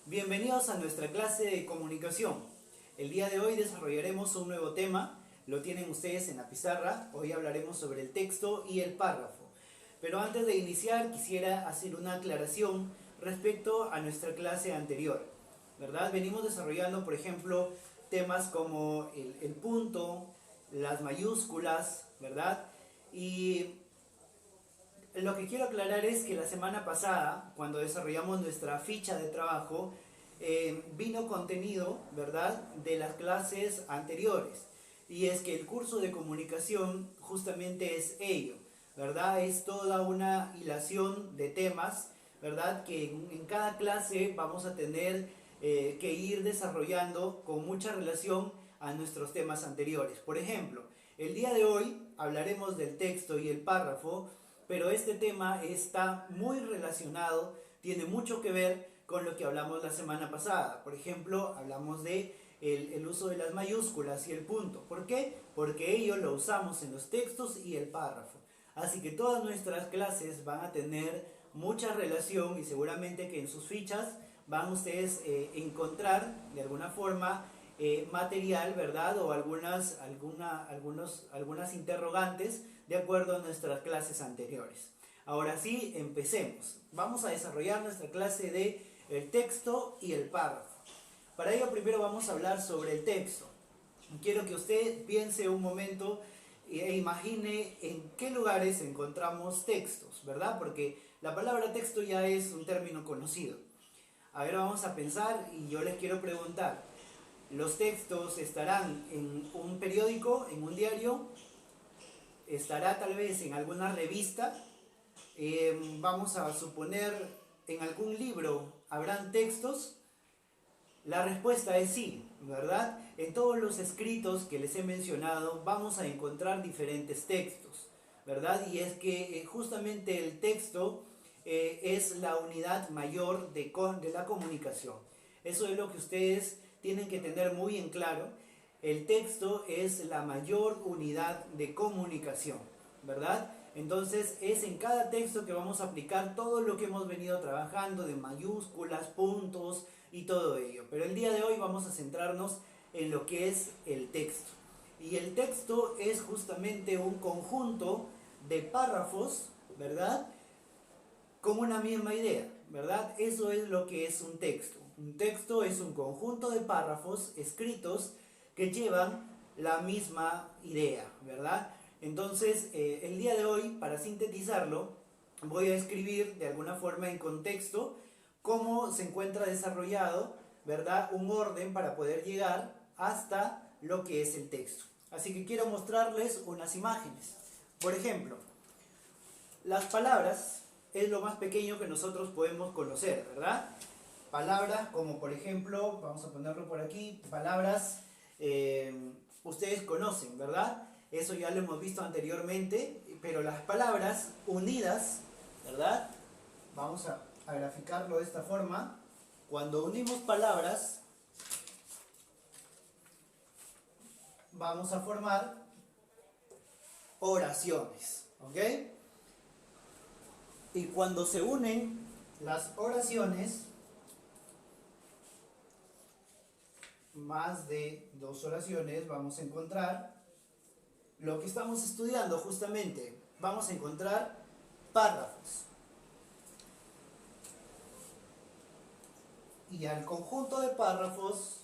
Bienvenidos a nuestra clase de comunicación. El día de hoy desarrollaremos un nuevo tema, lo tienen ustedes en la pizarra. Hoy hablaremos sobre el texto y el párrafo. Pero antes de iniciar quisiera hacer una aclaración respecto a nuestra clase anterior, ¿verdad? Venimos desarrollando, por ejemplo, temas como el punto, las mayúsculas, ¿verdad? Y lo que quiero aclarar es que la semana pasada, cuando desarrollamos nuestra ficha de trabajo, vino contenido, ¿verdad?, de las clases anteriores. Y es que el curso de comunicación justamente es ello, ¿verdad? Es toda una hilación de temas, ¿verdad?, que en cada clase vamos a tener que ir desarrollando con mucha relación a nuestros temas anteriores. Por ejemplo, el día de hoy hablaremos del texto y el párrafo, pero este tema está muy relacionado, tiene mucho que ver con lo que hablamos la semana pasada. Por ejemplo, hablamos de el uso de las mayúsculas y el punto. ¿Por qué? Porque ello lo usamos en los textos y el párrafo. Así que todas nuestras clases van a tener mucha relación y seguramente que en sus fichas van ustedes a encontrar de alguna forma material, ¿verdad? O algunas interrogantes de acuerdo a nuestras clases anteriores. Ahora sí, empecemos. Vamos a desarrollar nuestra clase de el texto y el párrafo. Para ello primero vamos a hablar sobre el texto. Quiero que usted piense un momento e imagine en qué lugares encontramos textos, ¿verdad? Porque la palabra texto ya es un término conocido. A ver, vamos a pensar y yo les quiero preguntar, ¿los textos estarán en un periódico, en un diario? ¿Estará tal vez en alguna revista? Vamos a suponer, ¿en algún libro habrán textos? La respuesta es sí, ¿verdad? En todos los escritos que les he mencionado vamos a encontrar diferentes textos, ¿verdad? Y es que justamente el texto es la unidad mayor de la comunicación. Eso es lo que ustedes tienen que tener muy en claro. El texto es la mayor unidad de comunicación, ¿verdad? Entonces es en cada texto que vamos a aplicar todo lo que hemos venido trabajando de mayúsculas, puntos y todo ello. Pero el día de hoy vamos a centrarnos en lo que es el texto. Y el texto es justamente un conjunto de párrafos, ¿verdad?, con una misma idea, ¿verdad? Eso es lo que es un texto. Un texto es un conjunto de párrafos escritos que llevan la misma idea, ¿verdad? Entonces, el día de hoy, para sintetizarlo, voy a escribir de alguna forma en contexto cómo se encuentra desarrollado, ¿verdad?, un orden para poder llegar hasta lo que es el texto. Así que quiero mostrarles unas imágenes. Por ejemplo, las palabras es lo más pequeño que nosotros podemos conocer, ¿verdad? Palabras como, por ejemplo, vamos a ponerlo por aquí, palabras ustedes conocen, ¿verdad? Eso ya lo hemos visto anteriormente, pero las palabras unidas, ¿verdad? Vamos a graficarlo de esta forma. Cuando unimos palabras, vamos a formar oraciones, ¿ok? Y cuando se unen las oraciones, más de dos oraciones, vamos a encontrar lo que estamos estudiando justamente. Vamos a encontrar párrafos. Y al conjunto de párrafos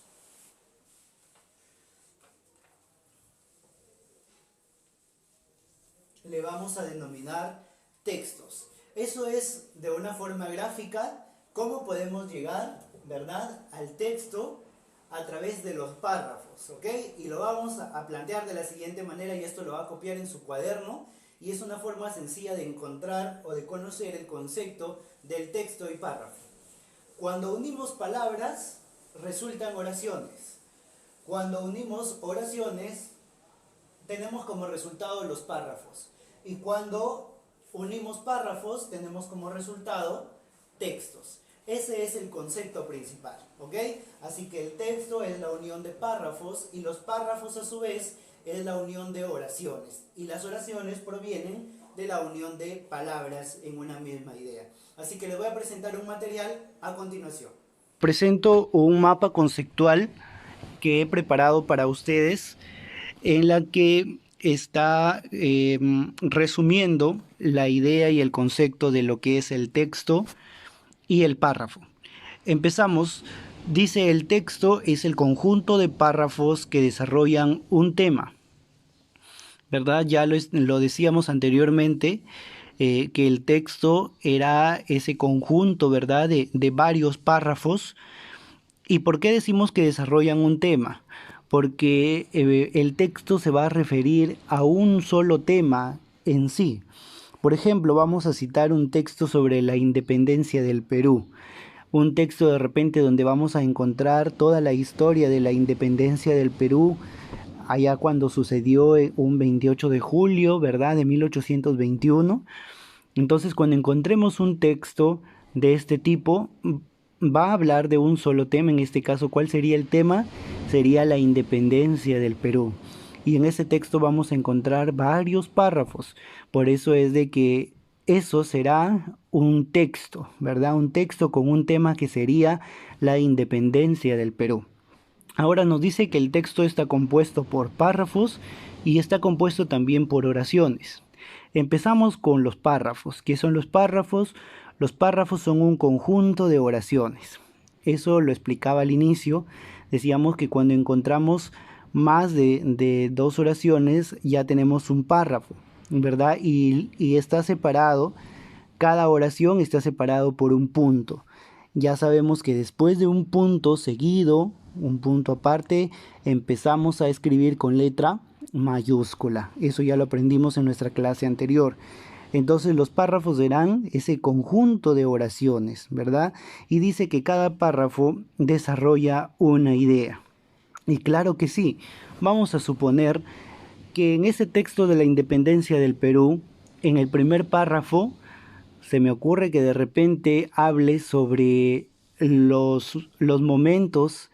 le vamos a denominar textos. Eso es de una forma gráfica cómo podemos llegar, ¿verdad?, al texto a través de los párrafos, ¿ok? Y lo vamos a plantear de la siguiente manera, y esto lo va a copiar en su cuaderno, y es una forma sencilla de encontrar o de conocer el concepto del texto y párrafo. Cuando unimos palabras, resultan oraciones. Cuando unimos oraciones, tenemos como resultado los párrafos. Y cuando unimos párrafos, tenemos como resultado textos. Ese es el concepto principal, ¿ok? Así que el texto es la unión de párrafos y los párrafos a su vez es la unión de oraciones. Y las oraciones provienen de la unión de palabras en una misma idea. Así que les voy a presentar un material a continuación. presento un mapa conceptual que he preparado para ustedes, en la que está resumiendo la idea y el concepto de lo que es el texto y el párrafo. Empezamos. Dice: el texto es el conjunto de párrafos que desarrollan un tema, ¿verdad? Ya lo decíamos anteriormente, que el texto era ese conjunto, ¿verdad?, de varios párrafos. ¿Y por qué decimos que desarrollan un tema? Porque el texto se va a referir a un solo tema en sí. Por ejemplo, vamos a citar un texto sobre la independencia del Perú. Un texto de repente donde vamos a encontrar toda la historia de la independencia del Perú, allá cuando sucedió un 28 de julio, ¿verdad?, de 1821. Entonces, cuando encontremos un texto de este tipo, va a hablar de un solo tema. En este caso, ¿cuál sería el tema? Sería la independencia del Perú. Y en ese texto vamos a encontrar varios párrafos. Por eso es de que eso será un texto, ¿verdad? Un texto con un tema que sería la independencia del Perú. Ahora nos dice que el texto está compuesto por párrafos y está compuesto también por oraciones. Empezamos con los párrafos. ¿Qué son los párrafos? Los párrafos son un conjunto de oraciones. Eso lo explicaba al inicio. Decíamos que cuando encontramos más de dos oraciones ya tenemos un párrafo, ¿verdad? Y está separado, cada oración está separado por un punto. Ya sabemos que después de un punto seguido, un punto aparte, empezamos a escribir con letra mayúscula. Eso ya lo aprendimos en nuestra clase anterior. Entonces los párrafos serán ese conjunto de oraciones, ¿verdad? Y dice que cada párrafo desarrolla una idea. Y claro que sí, vamos a suponer que en ese texto de la independencia del Perú, en el primer párrafo, se me ocurre que de repente hable sobre los momentos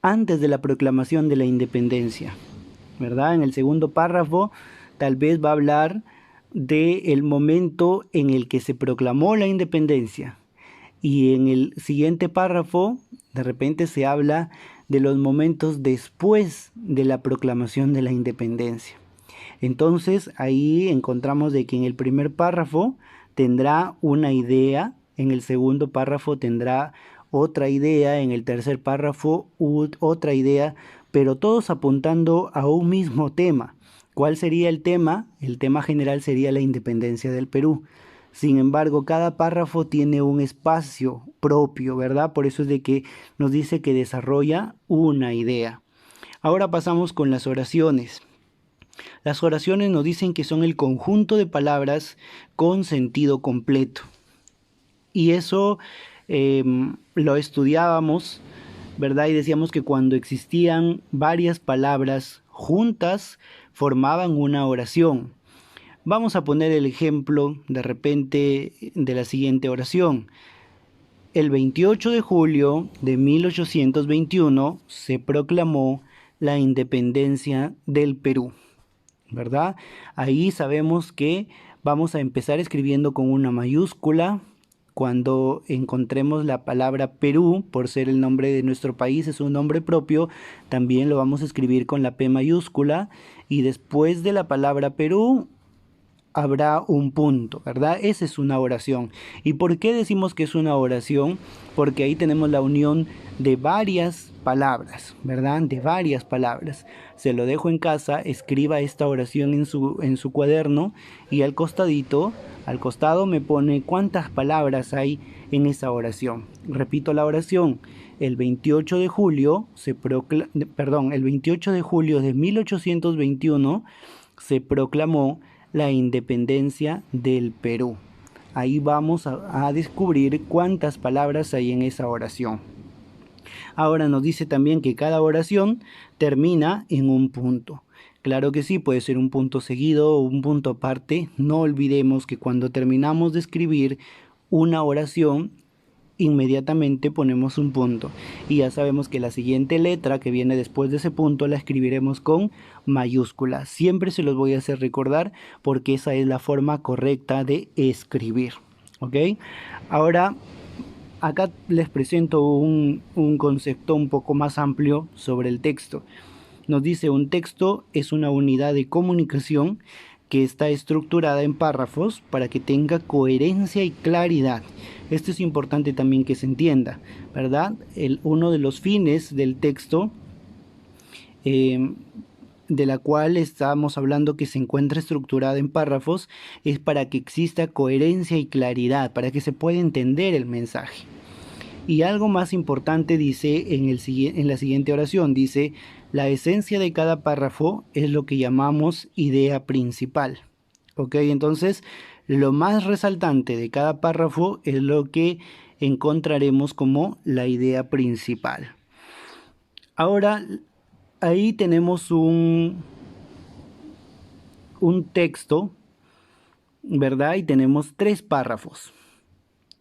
antes de la proclamación de la independencia, ¿verdad? En el segundo párrafo tal vez va a hablar del momento en el que se proclamó la independencia. Y en el siguiente párrafo, de repente se habla de los momentos después de la proclamación de la independencia. Entonces ahí encontramos de que en el primer párrafo tendrá una idea, en el segundo párrafo tendrá otra idea, en el tercer párrafo otra idea, pero todos apuntando a un mismo tema. ¿Cuál sería el tema? El tema general sería la independencia del Perú. Sin embargo, cada párrafo tiene un espacio propio, ¿verdad? Por eso es de que nos dice que desarrolla una idea. Ahora pasamos con las oraciones. Las oraciones nos dicen que son el conjunto de palabras con sentido completo. Y eso lo estudiábamos, ¿verdad? Y decíamos que cuando existían varias palabras juntas, formaban una oración. Vamos a poner el ejemplo de repente de la siguiente oración. El 28 de julio de 1821 se proclamó la independencia del Perú, ¿verdad? Ahí sabemos que vamos a empezar escribiendo con una mayúscula. Cuando encontremos la palabra Perú, por ser el nombre de nuestro país, es un nombre propio, también lo vamos a escribir con la P mayúscula, y después de la palabra Perú habrá un punto, ¿verdad? Esa es una oración. ¿Y por qué decimos que es una oración? Porque ahí tenemos la unión de varias palabras, ¿verdad? De varias palabras. Se lo dejo en casa, escriba esta oración en su cuaderno, y al costado me pone cuántas palabras hay en esa oración. Repito la oración. El 28 de julio el 28 de julio de 1821 se proclamó la independencia del Perú. Ahí vamos a descubrir cuántas palabras hay en esa oración. Ahora nos dice también que cada oración termina en un punto. Claro que sí, puede ser un punto seguido o un punto aparte. No olvidemos que cuando terminamos de escribir una oración, inmediatamente ponemos un punto, y ya sabemos que la siguiente letra que viene después de ese punto la escribiremos con mayúscula. Siempre se los voy a hacer recordar porque esa es la forma correcta de escribir, ¿ok? Ahora acá les presento un concepto un poco más amplio sobre el texto. Nos dice: un texto es una unidad de comunicación que está estructurada en párrafos para que tenga coherencia y claridad. Esto es importante también que se entienda, ¿verdad? Uno de los fines del texto, de la cual estamos hablando, que se encuentra estructurada en párrafos, es para que exista coherencia y claridad, para que se pueda entender el mensaje. Y algo más importante dice en la siguiente oración, dice: la esencia de cada párrafo es lo que llamamos idea principal. ¿Ok? Entonces, lo más resaltante de cada párrafo es lo que encontraremos como la idea principal. Ahora, ahí tenemos un texto, ¿verdad? Y tenemos 3 párrafos.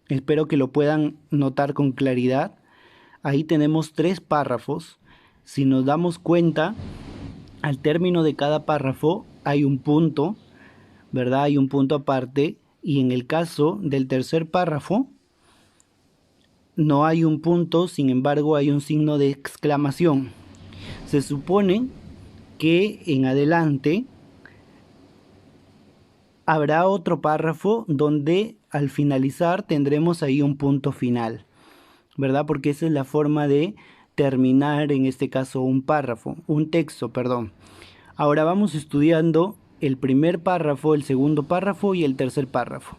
Espero que lo puedan notar con claridad. Ahí tenemos 3 párrafos. Si nos damos cuenta, al término de cada párrafo hay un punto, ¿verdad? Hay un punto aparte. Y en el caso del tercer párrafo, no hay un punto, sin embargo hay un signo de exclamación. Se supone que en adelante habrá otro párrafo donde al finalizar tendremos ahí un punto final, ¿verdad? Porque esa es la forma de terminar, en este caso, un párrafo, un texto, perdón. Ahora vamos estudiando el primer párrafo, el segundo párrafo y el tercer párrafo.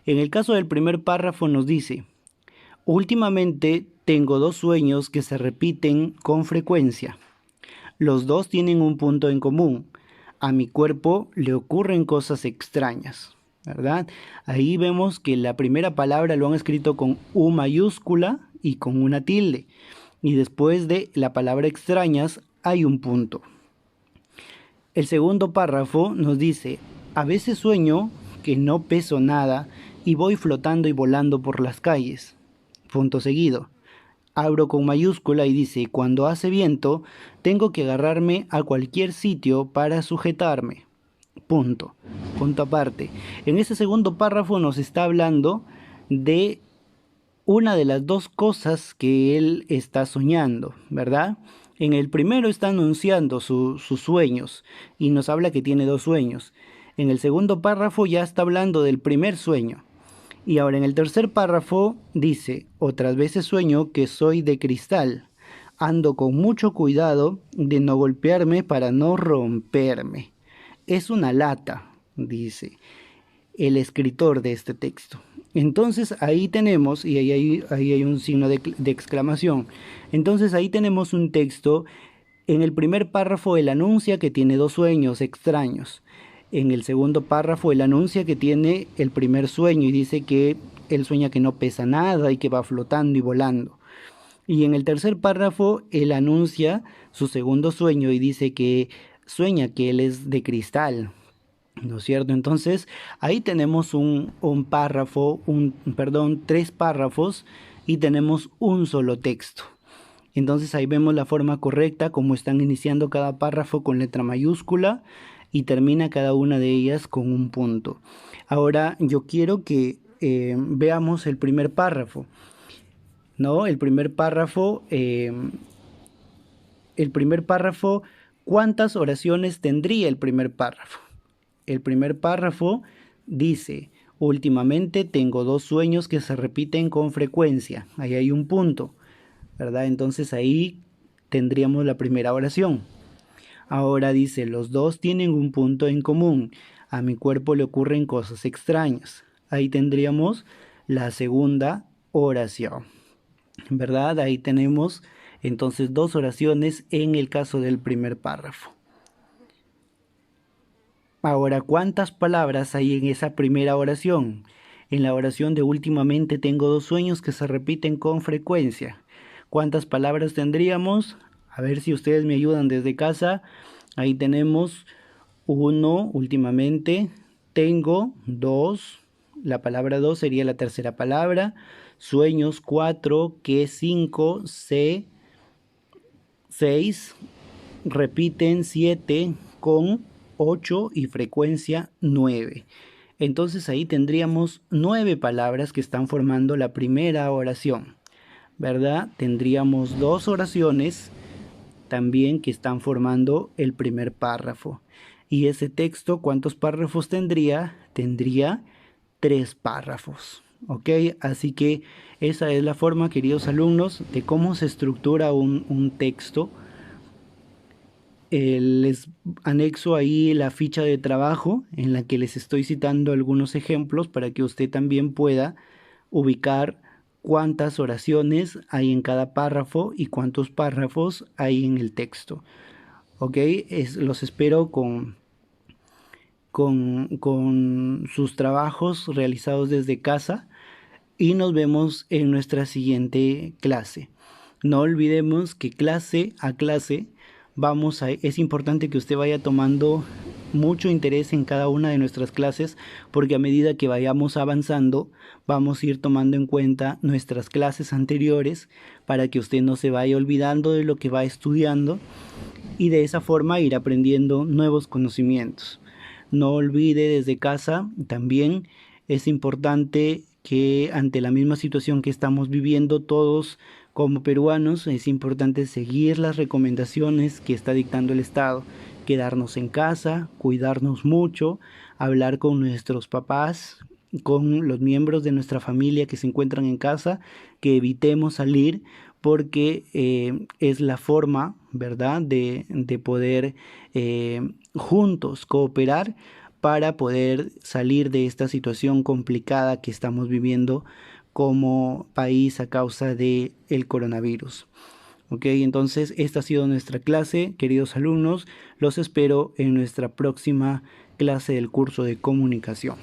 En el caso del primer párrafo nos dice: últimamente tengo 2 sueños que se repiten con frecuencia. Los 2 tienen un punto en común. A mi cuerpo le ocurren cosas extrañas, ¿verdad? Ahí vemos que la primera palabra lo han escrito con U mayúscula y con una tilde. Y después de la palabra extrañas hay un punto. El segundo párrafo nos dice: a veces sueño que no peso nada y voy flotando y volando por las calles. Punto seguido. Abro con mayúscula y dice: cuando hace viento, tengo que agarrarme a cualquier sitio para sujetarme. Punto. Punto aparte. En ese segundo párrafo nos está hablando de una de las 2 cosas que él está soñando, ¿verdad? En el primero está anunciando sus sueños y nos habla que tiene 2 sueños. En el segundo párrafo ya está hablando del primer sueño. Y ahora en el tercer párrafo dice: otras veces sueño que soy de cristal. Ando con mucho cuidado de no golpearme para no romperme. Es una lata, dice el escritor de este texto. Entonces ahí tenemos, y ahí hay un signo de exclamación. Entonces ahí tenemos un texto. En el primer párrafo él anuncia que tiene 2 sueños extraños. En el segundo párrafo él anuncia que tiene el primer sueño y dice que él sueña que no pesa nada y que va flotando y volando. Y en el tercer párrafo él anuncia su segundo sueño y dice que sueña que él es de cristal, ¿no es cierto? Entonces ahí tenemos un párrafo, perdón, 3 párrafos y tenemos un solo texto. Entonces ahí vemos la forma correcta, como están iniciando cada párrafo con letra mayúscula y termina cada una de ellas con un punto. Ahora yo quiero que veamos el primer párrafo, ¿no? El primer párrafo, ¿cuántas oraciones tendría el primer párrafo? El primer párrafo dice: últimamente tengo 2 sueños que se repiten con frecuencia. Ahí hay un punto, ¿verdad? Entonces ahí tendríamos la primera oración. Ahora dice: los 2 tienen un punto en común. A mi cuerpo le ocurren cosas extrañas. Ahí tendríamos la segunda oración, ¿verdad? Ahí tenemos entonces 2 oraciones en el caso del primer párrafo. Ahora, ¿cuántas palabras hay en esa primera oración? En la oración de últimamente tengo 2 sueños que se repiten con frecuencia. ¿Cuántas palabras tendríamos? A ver si ustedes me ayudan desde casa. Ahí tenemos 1, últimamente, tengo 2, la palabra 2 sería la tercera palabra, sueños 4, que 5, 6, repiten 7 con 8 y frecuencia 9. Entonces ahí tendríamos 9 palabras que están formando la primera oración, ¿verdad? Tendríamos 2 oraciones también que están formando el primer párrafo. Y ese texto, ¿cuántos párrafos tendría? Tendría 3 párrafos. ¿Ok? Así que esa es la forma, queridos alumnos, de cómo se estructura un texto. Les anexo ahí la ficha de trabajo en la que les estoy citando algunos ejemplos para que usted también pueda ubicar cuántas oraciones hay en cada párrafo y cuántos párrafos hay en el texto. ¿Ok? Los espero con sus trabajos realizados desde casa y nos vemos en nuestra siguiente clase. No olvidemos que clase a clase es importante que usted vaya tomando mucho interés en cada una de nuestras clases, porque a medida que vayamos avanzando vamos a ir tomando en cuenta nuestras clases anteriores para que usted no se vaya olvidando de lo que va estudiando y de esa forma ir aprendiendo nuevos conocimientos. No olvide desde casa, también es importante que ante la misma situación que estamos viviendo todos como peruanos, es importante seguir las recomendaciones que está dictando el Estado, quedarnos en casa, cuidarnos mucho, hablar con nuestros papás, con los miembros de nuestra familia que se encuentran en casa, que evitemos salir porque es la forma, ¿verdad?, de poder juntos cooperar para poder salir de esta situación complicada que estamos viviendo como país a causa del coronavirus. Ok, entonces esta ha sido nuestra clase, queridos alumnos. Los espero en nuestra próxima clase del curso de comunicación.